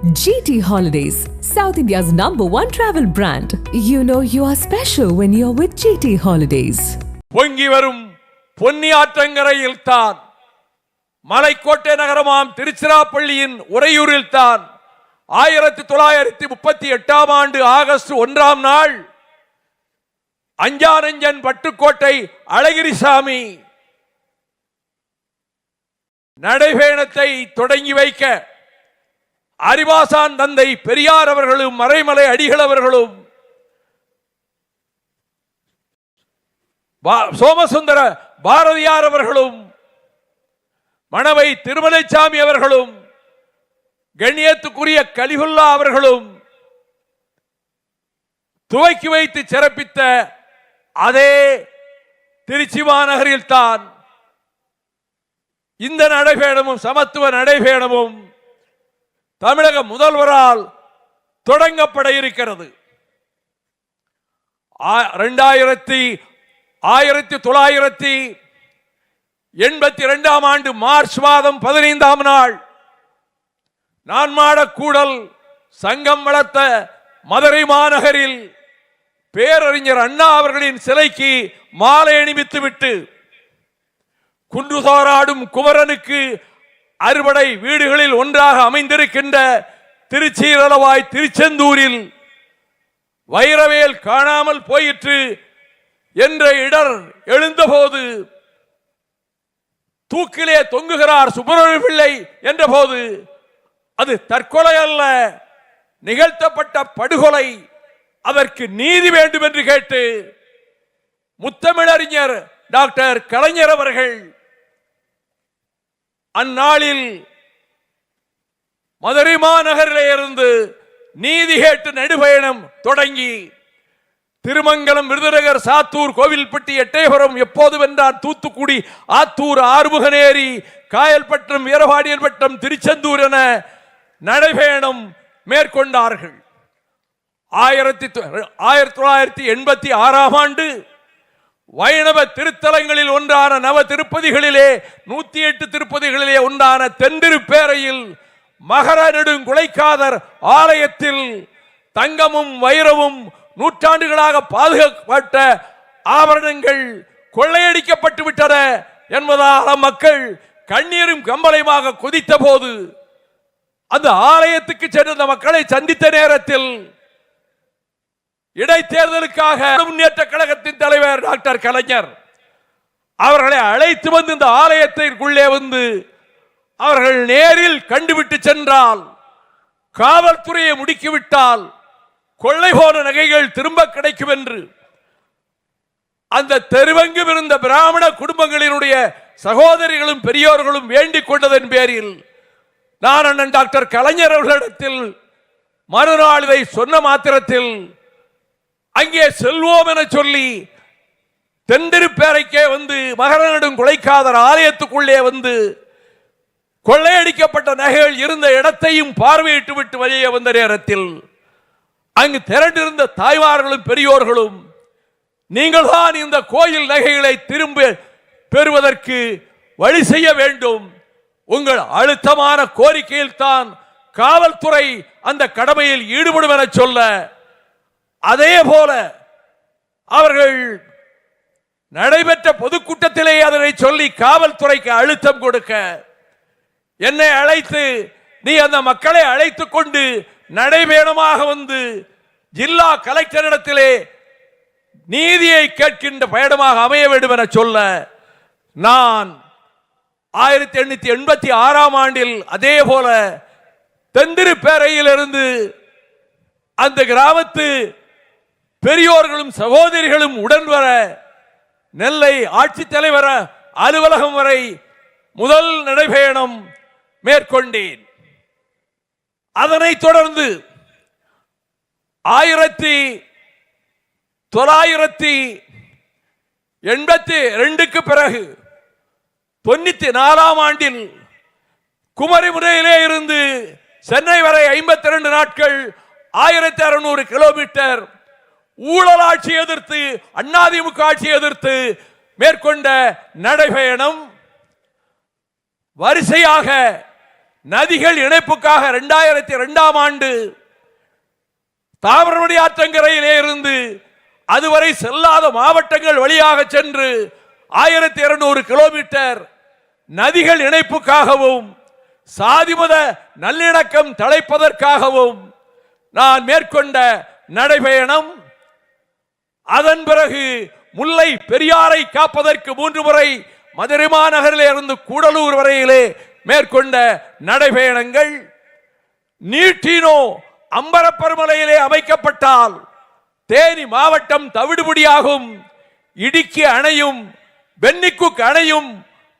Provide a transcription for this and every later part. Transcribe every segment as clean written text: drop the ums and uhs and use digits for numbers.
GT Holidays, South India's #1 travel brand. You know you are special when you're with GT Holidays. பொங்கி வரும் பொன்னியாற்றங்கரையில் தான், மலைக்கோட்டை நகரமாம் திருச்சிராப்பள்ளியின் உறையூரில் தான் 1938 ஆண்டு ஆகஸ்ட் 1ஆம் நாள் அஞ்சானஞ்சன் பட்டுக்கோட்டை அழகிரிசாமி நடைபயணத்தை தொடங்கி வைக்க அறிவாசான் தந்தை பெரியார் அவர்களும் மறைமலை அடிகள் அவர்களும் சோமசுந்தர பாரதியார் அவர்களும் மணவை திருமலைசாமி அவர்களும் கண்ணியத்துக்குரிய கலிகுல்லா அவர்களும் துவக்கி வைத்து சிறப்பித்த அதே திருச்சி மாநகரில் தான் இந்த நடைபயணமும் சமத்துவ நடைபயணமும் தமிழக முதல்வரால் தொடங்கப்பட இருக்கிறது. 1982 ஆண்டு மார்ச் மாதம் 15ஆம் நாள் நான்மாடக்கூடல் சங்கம் வளர்த்த மதுரை மாநகரில் பேரறிஞர் அண்ணா அவர்களின் சிலைக்கு மாலை அணிவித்துவிட்டு குன்றுதோராடும் குமரனுக்கு அறுபடை வீடுகளில் ஒன்றாக அமைந்திருக்கின்ற திருச்சீரளவாய் திருச்செந்தூரில் வைரவேல் காணாமல் போயிற்று என்ற இடர் எழுந்தபோது, தூக்கிலே தொங்குகிறார் சுப்பிரமணிய பிள்ளை என்ற போது, அது தற்கொலை அல்ல, நிகழ்த்தப்பட்ட படுகொலை, அதற்கு நீதி வேண்டும் என்று கேட்டு முத்தமிழறிஞர் டாக்டர் கலைஞர் அவர்கள் அந்நாளில் மதுரை மாநகரிலே இருந்து நீதி கேட்டு நடுபயணம் தொடங்கி திருமங்கலம், விருதுநகர், சாத்தூர், கோவில்பட்டி, எட்டயபுரம், எப்போது வென்றார், தூத்துக்குடி, ஆத்தூர், ஆறுமுகநேரி, காயல்பட்டம், வீரபாண்டியன்பட்டம், திருச்செந்தூர் என நடைபயணம் மேற்கொண்டார்கள். 1986ஆம் ஆண்டு வைணவ திருத்தலங்களில் ஒன்றான நவ திருப்பதிகளிலே 108 திருப்பதிகளிலே ஒன்றான தென்திருப்பேரையில் மகர நெடுங்குலைக்காதர் ஆலயத்தில் தங்கமும் வைரமும் நூற்றாண்டுகளாக பாதுகாக்கப்பட்ட ஆபரணங்கள் கொள்ளையடிக்கப்பட்டு விட்டன என்பதால் மக்கள் கண்ணீரும் கம்பளையுமாக கொதித்த போது, அந்த ஆலயத்துக்கு சென்ற மக்களை சந்தித்த நேரத்தில் இடைத்தேர்தலுக்காக முன்னேற்ற கழகத்தின் தலைவர் டாக்டர் கலைஞர் அவர்களை அழைத்து வந்து இந்த ஆலயத்திற்குள்ளே வந்து அவர்கள் நேரில் கண்டுவிட்டு சென்றால், காவல்துறையை முடுக்கிவிட்டால் கொள்ளை போன நகைகள் திரும்ப கிடைக்கும் என்று அந்த தெருவெங்கும் இருந்த பிராமண குடும்பங்களினுடைய சகோதரிகளும் பெரியோர்களும் வேண்டிக் கொண்டதன் பேரில் நான் அண்ணன் டாக்டர் கலைஞர் அவர்களிடத்தில் மறுநாள் இதை சொன்ன மாத்திரத்தில் அங்கே செல்வோம் என சொல்லி தென்திருப்பேரைக்கே வந்து மகர நெடுங்குலைக்காதர் ஆலயத்துக்குள்ளே வந்து கொள்ளையடிக்கப்பட்ட நகைகள் இருந்த இடத்தையும் பார்வையிட்டு விட்டு வெளியே வந்த நேரத்தில் அங்கு திரண்டிருந்த தாய்மார்களும் பெரியோர்களும், நீங்கள் தான் இந்த கோயில் நகைகளை திரும்ப பெறுவதற்கு வழி செய்ய வேண்டும், உங்கள் அழுத்தமான கோரிக்கையில் தான் காவல்துறை அந்த கடமையில் ஈடுபடும் என சொல்ல, அதே போல அவர்கள் நடைபெற்ற பொதுக்கூட்டத்திலே அதனை சொல்லி காவல்துறைக்கு அழுத்தம் கொடுக்க, என்னை அழைத்து நீ அந்த மக்களை அழைத்துக் கொண்டு நடைபயணமாக வந்து ஜில்லா கலெக்டரிடத்திலே நீதியை கேட்கின்ற பயணமாக அமைய வேண்டும் என சொல்ல, நான் 1886ஆம் ஆண்டில் அதே போல தென்திருப்பேரையிலிருந்து அந்த கிராமத்து பெரியோர்களும் சகோதரிகளும் உடன் வர நெல்லை ஆட்சித்தலைவர் அலுவலகம் வரை முதல் நடைபயணம் மேற்கொண்டேன். அதனைத் தொடர்ந்து 1982க்கு பிறகு 94ஆம் ஆண்டில் குமரிமுனையிலே இருந்து சென்னை வரை 52 நாட்கள் 1600 கிலோமீட்டர் ஊழல் ஆட்சி எதிர்த்து, அதிமுக ஆட்சி எதிர்த்து மேற்கொண்ட நடைபயணம் வரிசையாக நதிகள் இணைப்புக்காக 2002ஆம் ஆண்டு தாமிரபரணி ஆற்றங்கரையிலே இருந்து அதுவரை செல்லாத மாவட்டங்கள் வழியாக சென்று 1200 கிலோமீட்டர் நதிகள் இணைப்புக்காகவும் சாதிமத நல்லிணக்கம் தழைப்பதற்காகவும் நான் மேற்கொண்ட நடைபயணம், அதன் பிறகு முல்லை பெரியாரை காப்பதற்கு 3 முறை மதுரை மாநகரிலே இருந்து கூடலூர் வரையிலே மேற்கொண்ட நடைபயணங்கள், நீட்டினோ அம்பரப்பெருமலையிலே அமைக்கப்பட்டால் தேனி மாவட்டம் தவிடுபடியாகும், இடுக்கி அணையும் பென்னிக்குக் அணையும்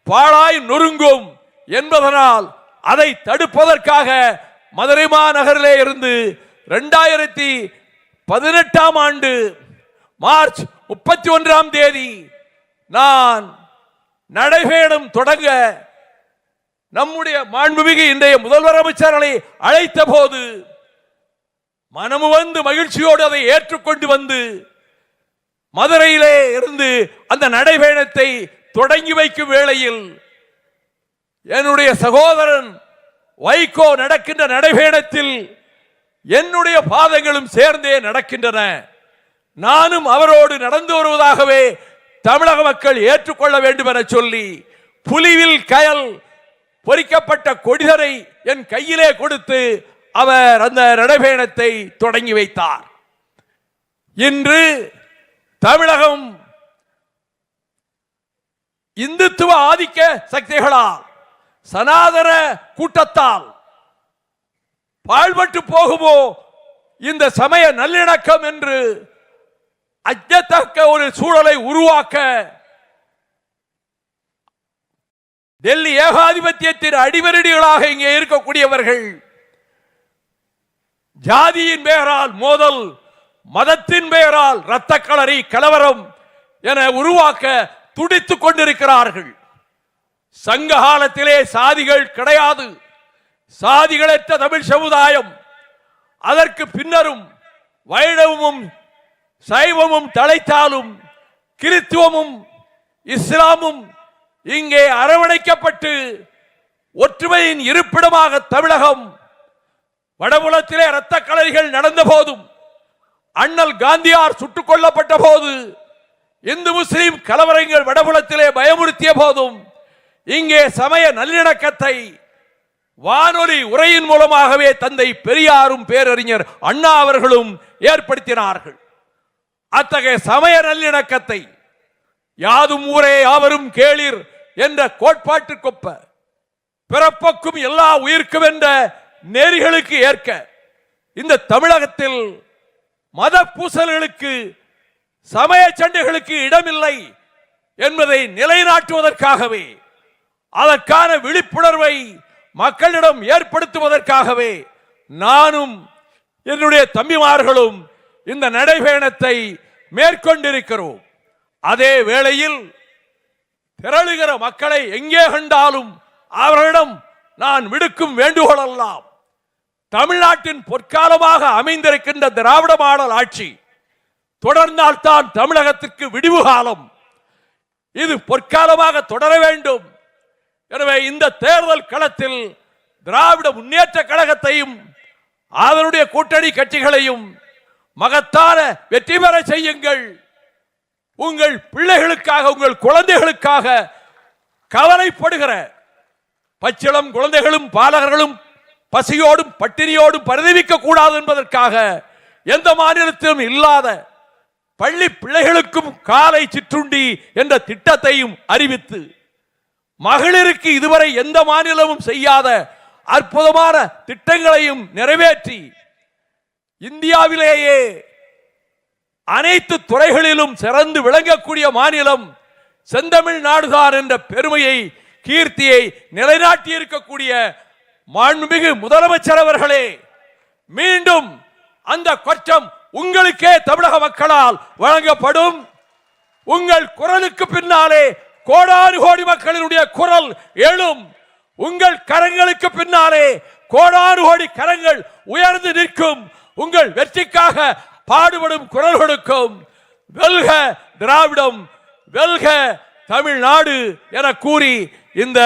பாழாய் நொறுங்கும் என்பதனால் அதை தடுப்பதற்காக மதுரை மாநகரிலே இருந்து 2018ஆம் ஆண்டு மார்ச் 31ஆம் தேதி நான் நடைபயணம் தொடங்க நம்முடைய மாண்புமிகு இன்றைய முதல்வர் அமைச்சர்களை அழைத்த போது மனமு வந்து மகிழ்ச்சியோடு அதை ஏற்றுக்கொண்டு வந்து மதுரையிலே இருந்து அந்த நடைபயணத்தை தொடங்கி வைக்கும் வேளையில் என்னுடைய சகோதரன் வைகோ நடக்கின்ற நடைபயணத்தில் என்னுடைய பாதங்களும் சேர்ந்தே நடக்கின்றன. நானும் அவரோடு நடந்து வருவதாகவே தமிழக மக்கள் ஏற்றுக்கொள்ள வேண்டும் என சொல்லி புலிவில் கயல் பொறிக்கப்பட்ட கொடிதரை என் கையிலே கொடுத்து அவர் அந்த நடைபயணத்தை தொடங்கி வைத்தார். இன்று தமிழகம் இந்துத்துவ ஆதிக்க சக்திகளால், சனாதன கூட்டத்தால் பாழ்பட்டு போகுமோ இந்த சமய நல்லிணக்கம் என்று அச்சத்தக்க ஒரு சூழலை உருவாக்க டெல்லி ஏகாதிபத்தியத்தின் அடிவரடிகளாக இங்கே இருக்கக்கூடியவர்கள் ஜாதியின் பெயரால் மோதல், மதத்தின் பெயரால் இரத்த களரி கலவரம் என உருவாக்க துடித்துக் கொண்டிருக்கிறார்கள். சங்க காலத்திலே சாதிகள் கிடையாது, சாதிகளற்ற தமிழ் சமுதாயம். அதற்கு பின்னரும் வைணவமும் சைவமும் தழைத்தாலும் கிறித்துவமும் இஸ்லாமும் இங்கே அரவணைக்கப்பட்டு ஒற்றுமையின் இருப்பிடமாக தமிழகம். வடபுலத்திலே இரத்த களரிகள் நடந்த போதும், அண்ணல் காந்தியார் சுட்டுக் கொல்லப்பட்ட போது, இந்து முஸ்லிம் கலவரங்கள் வடபுலத்திலே பயமுறுத்திய போதும் இங்கே சமய நல்லிணக்கத்தை வானொலி உரையின் மூலமாகவே தந்தை பெரியாரும் பேரறிஞர் அண்ணா அவர்களும் ஏற்படுத்தினார்கள். அத்தகைய சமய நல்லிணக்கத்தை யாதும் ஊரே யாவரும் கேளீர் என்ற கோட்பாட்டிற்கொப்ப பிறப்புக்கும் எல்லா உயிர்க்கும் என்ற நெறிகளுக்கு ஏற்க இந்த தமிழகத்தில் மத பூசல்களுக்கு சமய சண்டைகளுக்கு இடமில்லை என்பதை நிலைநாட்டுவதற்காகவே, அதற்கான விழிப்புணர்வை மக்களிடம் ஏற்படுத்துவதற்காகவே நானும் என்னுடைய தம்பிமார்களும் இந்த நடைபயணத்தை மேற்கொண்டிருக்கிறோம். அதே வேளையில் திரளுகிற மக்களை எங்கே கண்டாலும் அவர்களிடம் நான் விடுக்கும் வேண்டுகோள் எல்லாம், தமிழ்நாட்டின் பொற்காலமாக அமைந்திருக்கின்ற திராவிட மாடல் ஆட்சி தொடர்ந்தால்தான் தமிழகத்திற்கு விடிவு காலம். இது பொற்காலமாக தொடர வேண்டும். எனவே இந்த தேர்தல் களத்தில் திராவிட முன்னேற்ற கழகத்தையும் அதனுடைய கூட்டணி கட்சிகளையும் மகத்தான வெற்றி பெற செய்யுங்கள். உங்கள் பிள்ளைகளுக்காக, உங்கள் குழந்தைகளுக்காக கவலைப்படுகிற பச்சிளம் குழந்தைகளும் பாலகர்களும் பசியோடும் பட்டினியோடும் பரிதவிக்க கூடாது என்பதற்காக எந்த மாநிலத்திலும் இல்லாத பள்ளி பிள்ளைகளுக்கும் காலை சிற்றுண்டி என்ற திட்டத்தையும் அறிவித்து, மகளிருக்கு இதுவரை எந்த மாநிலமும் செய்யாத அற்புதமான திட்டங்களையும் நிறைவேற்றி, இந்தியாவிலேயே அனைத்து துறைகளிலும் சிறந்து விளங்கக்கூடிய மாநிலம் செந்தமிழ் நாடுதான் என்ற பெருமையை, கீர்த்தியை நிலைநாட்டி இருக்கக்கூடிய மாண்புமிகு முதலமைச்சர் அவர்களே, மீண்டும் அந்த கொச்சம் உங்களுக்கே தமிழக மக்களால் வழங்கப்படும். உங்கள் குரலுக்கு பின்னாலே கோடானு கோடி மக்களினுடைய குரல் எழும். உங்கள் கரங்களுக்கு பின்னாலே கோடானு கோடி கரங்கள் உயர்ந்து நிற்கும். உங்கள் வெற்றிக்காக பாடுபடும் குரல் கொடுக்கும். வெல்க திராவிடம், வெல்க தமிழ்நாடு என கூறி இந்த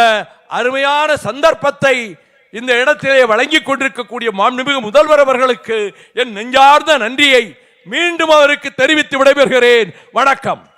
அருமையான சந்தர்ப்பத்தை இந்த இடத்திலே வழங்கிக் கொண்டிருக்கக்கூடிய மாண்புமிகு முதல்வர் அவர்களுக்கு என் நெஞ்சார்ந்த நன்றியை மீண்டும் அவருக்கு தெரிவித்து விடைபெறுகிறேன். வணக்கம்.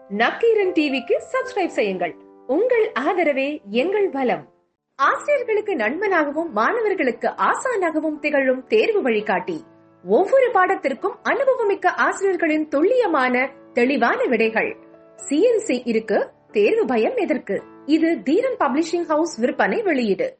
நக்கீரன் டிவிக்கு சப்ஸ்கிரைப் செய்யுங்கள். உங்கள் ஆதரவே எங்கள் பலம். ஆசிரியர்களுக்கு நண்பனாகவும் மாணவர்களுக்கு ஆசானாகவும் திகழும் தேர்வு வழிகாட்டி. ஒவ்வொரு பாடத்திற்கும் அனுபவமிக்க ஆசிரியர்களின் துல்லியமான தெளிவான விடைகள். CNC இருக்கு, தேர்வு பயம் எதற்கு? இது தீரன் பப்ளிஷிங் ஹவுஸ் விற்பனை வெளியீடு.